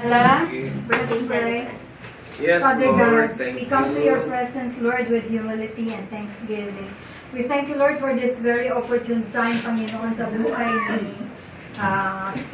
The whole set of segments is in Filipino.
Allah, let's pray. Yes, Father Lord, God, thank we come to you. your presence, Lord, with humility and thanksgiving. We thank you, Lord, for this very opportune time, Panginoon, sa buhay ni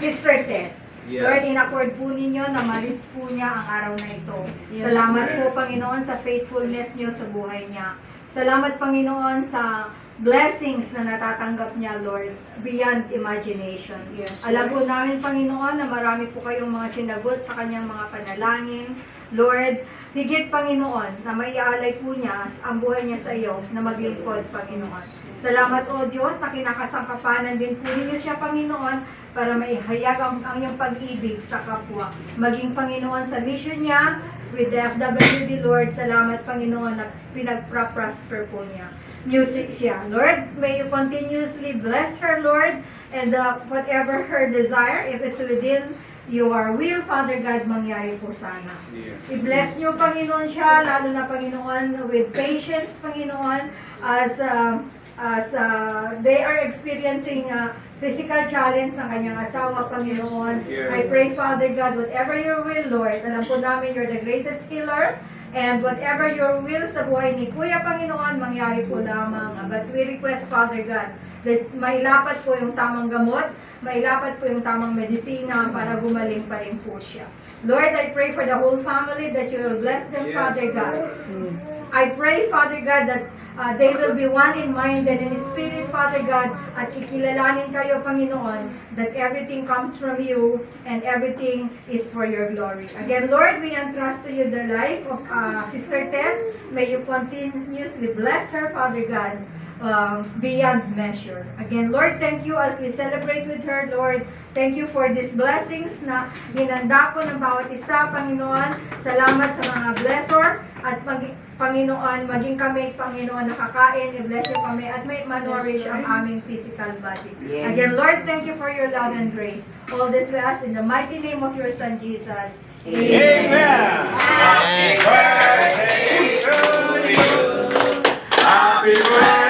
Sister Tess. Yes. Lord, in-accord po ninyo na ma-reach po niya ang araw na ito. Yes. Salamat po, Panginoon, sa faithfulness niyo sa buhay niya. Salamat, Panginoon, sa blessings na natatanggap niya, Lord, beyond imagination. Yes, Alam po Lord. namin, Panginoon, na marami po kayong mga sinagot sa kanyang mga panalangin. Lord, higit, Panginoon, na maiaalay po niya ang buhay niya sa iyo na maglingkod, Panginoon. Salamat, O Diyos, na kinakasangkapanan din po ninyo siya, Panginoon, para maihayag ang iyong pag-ibig sa kapwa. Maging, Panginoon, sa mission niya, with the FWD, Lord, salamat, Panginoon, na pinagpa-prosper po niya. Music siya. Lord, may you continuously bless her, Lord, and whatever her desire, if it's within your will, Father God, mangyari po sana. Yes. I-bless niyo, Panginoon, siya, lalo na, Panginoon, with patience, Panginoon, as they are experiencing physical challenge ng kanyang asawa, Panginoon. Yes. I pray, Father God, whatever your will, Lord, alam po namin you're the greatest healer, and whatever your will sa buhay ni Kuya, Panginoon, mangyari po lamang. But we request, Father God, that mailapat po yung tamang gamot, mailapat po yung tamang medisina para gumaling pa rin po siya. Lord, I pray for the whole family that you will bless them, Yes, Father God. Lord. I pray, Father God, that they will be one in mind and in spirit, Father God, at kikilalanin kayo, Panginoon, that everything comes from you and everything is for your glory. Again, Lord, we entrust to you the life of Sister Tess. May you continuously bless her, Father God, beyond measure. Again, Lord, thank you as we celebrate with her, Lord. Thank you for these blessings na hinanda ko ng bawat isa, Panginoon. Salamat sa mga blessor at Panginoon, maging kami, Panginoon, nakakain, i-bless you kami at may manorish ang aming physical body. Yes. Again, Lord, thank you for your love and grace. All this we ask in the mighty name of your Son, Jesus. Amen. Happy birthday to you. Happy birthday.